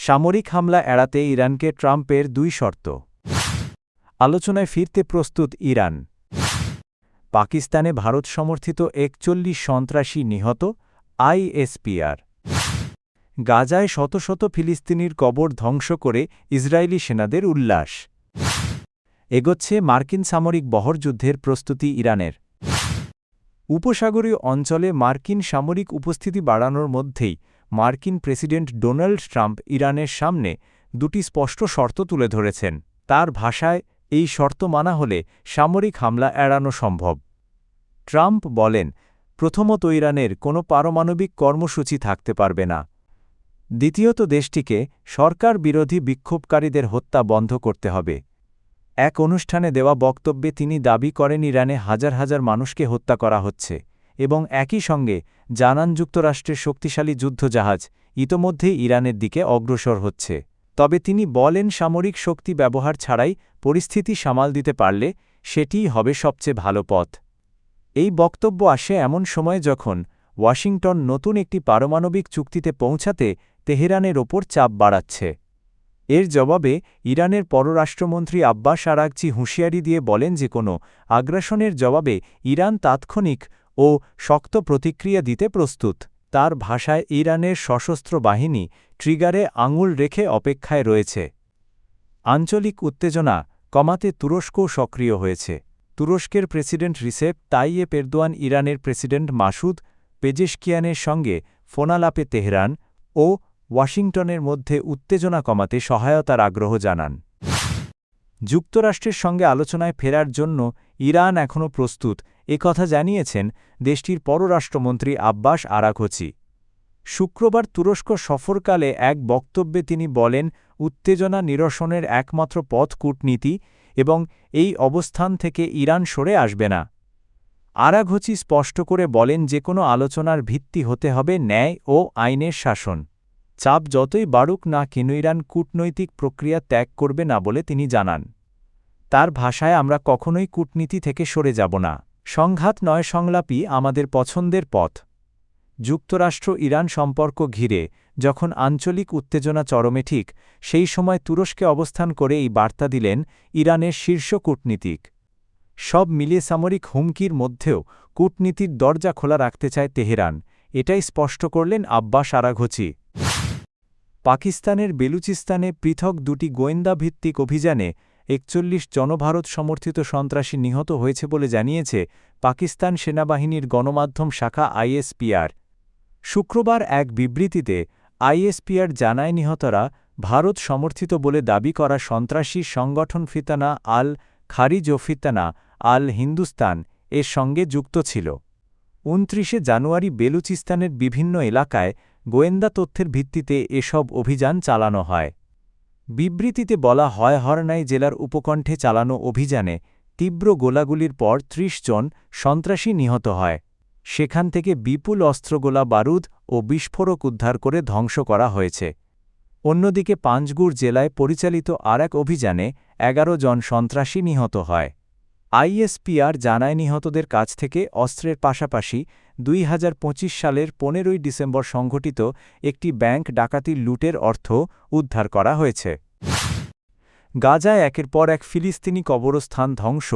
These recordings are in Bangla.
সামরিক হামলা এড়াতে ইরানকে ট্রাম্পের ২ শর্ত। আলোচনায় ফিরতে প্রস্তুত ইরান। পাকিস্তানে ভারত সমর্থিত ৪১ সন্ত্রাসী নিহত, আইএসপিআর। গাজায় শত শত ফিলিস্তিনির কবর ধ্বংস করে ইসরায়েলি সেনাদের উল্লাস। এগোচ্ছে মার্কিন সামরিক বহরযুদ্ধের প্রস্তুতি ইরানের। উপসাগরীয় অঞ্চলে মার্কিন সামরিক উপস্থিতি বাড়ানোর মধ্যেই মার্কিন প্রেসিডেন্ট ডোনাল্ড ট্রাম্প ইরানের সামনে ২টি স্পষ্ট শর্ত তুলে ধরেছেন। তার ভাষায়, এই শর্ত মানা হলে সামরিক হামলা এড়ানো সম্ভব। ট্রাম্প বলেন, প্রথমত, ইরানের কোনো পারমাণবিক কর্মসূচি থাকতে পারবে না। দ্বিতীয়ত, দেশটিকে সরকার বিরোধী বিক্ষোভকারীদের হত্যা বন্ধ করতে হবে। এক অনুষ্ঠানে দেওয়া বক্তব্যে তিনি দাবি করেন ইরানে হাজার হাজার মানুষকে হত্যা করা হচ্ছে এবং একই সঙ্গে জানান যুক্তরাষ্ট্রের শক্তিশালী যুদ্ধজাহাজ ইতোমধ্যেই ইরানের দিকে অগ্রসর হচ্ছে। তবে তিনি বলেন, সামরিক শক্তি ব্যবহার ছাড়াই পরিস্থিতি সামাল দিতে পারলে সেটিই হবে সবচেয়ে ভালো পথ। এই বক্তব্য আসে এমন সময়ে যখন ওয়াশিংটন নতুন একটি পারমাণবিক চুক্তিতে পৌঁছাতে তেহরানের ওপর চাপ বাড়াচ্ছে। এর জবাবে ইরানের পররাষ্ট্রমন্ত্রী আব্বাস আরাগচি হুঁশিয়ারি দিয়ে বলেন যে কোনো আগ্রাসনের জবাবে ইরান তাৎক্ষণিক ও শক্ত প্রতিক্রিয়া দিতে প্রস্তুত। তার ভাষায়, ইরানের সশস্ত্র বাহিনী ট্রিগারে আঙুল রেখে অপেক্ষায় রয়েছে। আঞ্চলিক উত্তেজনা কমাতে তুরস্কও সক্রিয় হয়েছে। তুরস্কের প্রেসিডেন্ট রিসেপ তাইয়েপ এরদোয়ান ইরানের প্রেসিডেন্ট মাসুদ পেজেশকিয়ানের সঙ্গে ফোনালাপে তেহরান ও ওয়াশিংটনের মধ্যে উত্তেজনা কমাতে সহায়তার আগ্রহ জানান। যুক্তরাষ্ট্রের সঙ্গে আলোচনায় ফেরার জন্য ইরান এখনও প্রস্তুত, একথা জানিয়েছেন দেশটির পররাষ্ট্রমন্ত্রী আব্বাস আরাঘচি। শুক্রবার তুরস্ক সফরকালে এক বক্তব্যে তিনি বলেন, উত্তেজনা নিরসনের একমাত্র পথ কূটনীতি এবং এই অবস্থান থেকে ইরান সরে আসবে না। আরাঘচি স্পষ্ট করে বলেন যে কোনো আলোচনার ভিত্তি হতে হবে ন্যায় ও আইনের শাসন। চাপ যতই বাড়ুক না কেন ইরান কূটনৈতিক প্রক্রিয়া ত্যাগ করবে না বলে তিনি জানান। তার ভাষায়, আমরা কখনোই কূটনীতি থেকে সরে যাব না। সংঘাত নয়, সংলাপই আমাদের পছন্দের পথ। যুক্তরাষ্ট্র ইরান সম্পর্ক ঘিরে যখন আঞ্চলিক উত্তেজনা চরমে, ঠিক সেই সময় তুরস্কে অবস্থান করে এই বার্তা দিলেন ইরানের শীর্ষ কূটনীতিক। সব মিলিয়ে সামরিক হুমকির মধ্যেও কূটনীতির দরজা খোলা রাখতে চায় তেহরান, এটাই স্পষ্ট করলেন আব্বাস আরাঘচি। পাকিস্তানের বেলুচিস্তানে পৃথক ২টি গোয়েন্দাভিত্তিক অভিযানে ৪১ জনভারত সমর্থিত সন্ত্রাসী নিহত হয়েছে বলে জানিয়েছে পাকিস্তান সেনাবাহিনীর গণমাধ্যম শাখা আইএসপিআর। শুক্রবার এক বিবৃতিতে আইএসপিআর জানায়, নিহতরা ভারত সমর্থিত বলে দাবি করা সন্ত্রাসী সংগঠন ফিতানা আল খারিজ ও ফিতানা আল হিন্দুস্তান এর সঙ্গে যুক্ত ছিল। ২৯ জানুয়ারি বেলুচিস্তানের বিভিন্ন এলাকায় গোয়েন্দা তথ্যের ভিত্তিতে এসব অভিযান চালানো হয়। বিবৃতিতে বলা হয়, হরনাই জেলার উপকণ্ঠে চালানো অভিযানে তীব্র গোলাগুলির পর ৩০ জন সন্ত্রাসী নিহত হয়। সেখান থেকে বিপুল অস্ত্রগোলা বারুদ ও বিস্ফোরক উদ্ধার করে ধ্বংস করা হয়েছে। অন্যদিকে পাঞ্চগুড় জেলায় পরিচালিত আরেক অভিযানে ১১ জন সন্ত্রাসী নিহত হয়। আইএসপিআর জানায়, নিহতদের কাছ থেকে অস্ত্রের পাশাপাশি ২০২৫ সালের ১৫ই ডিসেম্বর সংঘটিত একটি ব্যাংক ডাকাতির লুটের অর্থ উদ্ধার করা হয়েছে। গাজায় একের পর এক ফিলিস্তিনি কবরস্থান ধ্বংস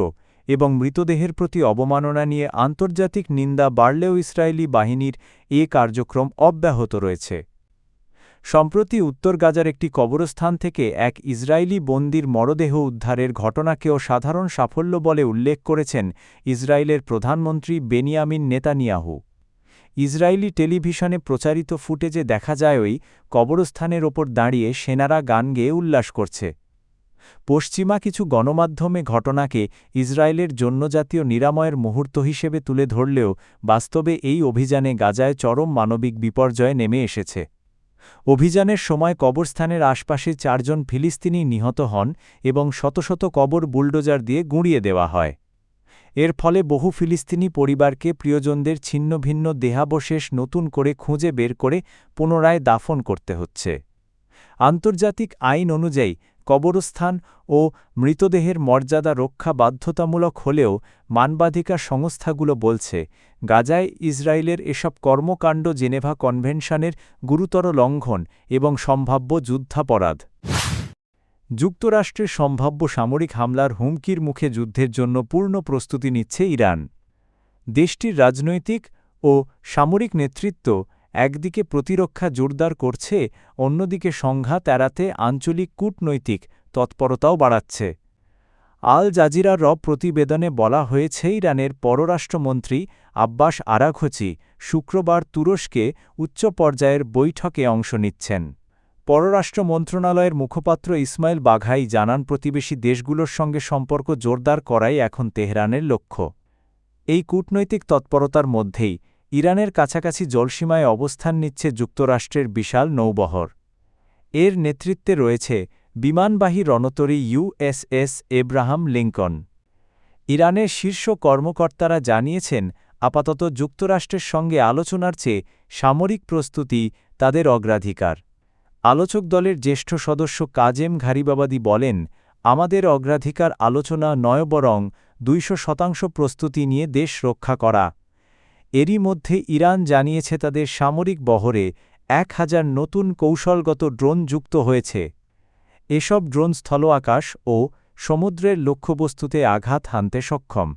এবং মৃতদেহের প্রতি অবমাননা নিয়ে আন্তর্জাতিক নিন্দা বাড়লেও ইসরায়েলি বাহিনীর এ কার্যক্রম অব্যাহত রয়েছে। সম্প্রতি উত্তর গাজার একটি কবরস্থান থেকে এক ইসরায়েলি বন্দীর মরদেহ উদ্ধারের ঘটনাকেও সাধারণ সাফল্য বলে উল্লেখ করেছেন ইসরায়েলের প্রধানমন্ত্রী বেনিয়ামিন নেতানিয়াহু। ইসরায়েলি টেলিভিশনে প্রচারিত ফুটেজে দেখা যায় ওই কবরস্থানের ওপর দাঁড়িয়ে সেনারা গান গেয়ে উল্লাস করছে। পশ্চিমা কিছু গণমাধ্যমে ঘটনাকে ইসরায়েলের জন্য জাতীয় নিরাময়ের মুহূর্ত হিসেবে তুলে ধরলেও বাস্তবে এই অভিযানে গাজায় চরম মানবিক বিপর্যয় নেমে এসেছে। অভিযানের সময় কবরস্থানের আশপাশে ৪ জন ফিলিস্তিনি নিহত হন এবং শত শত কবর বুলডোজার দিয়ে গুঁড়িয়ে দেওয়া হয়। এর ফলে বহু ফিলিস্তিনি পরিবারকে প্রিয়জনদের ছিন্নভিন্ন দেহাবশেষ নতুন করে খুঁজে বের করে পুনরায় দাফন করতে হচ্ছে। আন্তর্জাতিক আইন অনুযায়ী কবরস্থান ও মৃতদেহের মর্যাদা রক্ষা বাধ্যতামূলক হলেও মানবাধিকার সংস্থাগুলো বলছে গাজায় ইসরায়েলের এসব কর্মকাণ্ড জেনেভা কনভেনশনের গুরুতর লঙ্ঘন এবং সম্ভাব্য যুদ্ধাপরাধ। যুক্তরাষ্ট্রের সম্ভাব্য সামরিক হামলার হুমকির মুখে যুদ্ধের জন্য পূর্ণ প্রস্তুতি নিচ্ছে ইরান। দেশটির রাজনৈতিক ও সামরিক নেতৃত্ব একদিকে প্রতিরক্ষা জোরদার করছে, অন্যদিকে সংঘাত এড়াতে আঞ্চলিক কূটনৈতিক তৎপরতাও বাড়াচ্ছে। আল জাজিরার প্রতিবেদনে বলা হয়েছে ইরানের পররাষ্ট্রমন্ত্রী আব্বাস আরাঘচি শুক্রবার তুরস্কে উচ্চ পর্যায়ের বৈঠকে অংশ নিচ্ছেন। পররাষ্ট্র মন্ত্রণালয়ের মুখপাত্র ইসমাইল বাঘাই জানান, প্রতিবেশী দেশগুলোর সঙ্গে সম্পর্ক জোরদার করাই এখন তেহরানের লক্ষ্য। এই কূটনৈতিক তৎপরতার মধ্যেই ইরানের কাছাকাছি জলসীমায় অবস্থান নিচ্ছে যুক্তরাষ্ট্রের বিশাল নৌবহর। এর নেতৃত্বে রয়েছে বিমানবাহী রণতরী ইউএসএস এব্রাহাম লিঙ্কন। ইরানের শীর্ষ কর্মকর্তারা জানিয়েছেন, আপাতত যুক্তরাষ্ট্রের সঙ্গে আলোচনার চেয়ে সামরিক প্রস্তুতি তাদের অগ্রাধিকার। আলোচক দলের জ্যেষ্ঠ সদস্য কাজেম ঘারিবাবাদি বলেন, আমাদের অগ্রাধিকার আলোচনা নয়, বরং 200% প্রস্তুতি নিয়ে দেশ রক্ষা করা। এরই মধ্যে ইরান জানিয়েছে তাদের সামরিক বহরে 1000 নতুন কৌশলগত ড্রোন যুক্ত হয়েছে। এসব ড্রোন স্থল, আকাশ ও সমুদ্রের লক্ষ্যবস্তুতে আঘাত হানতে সক্ষম।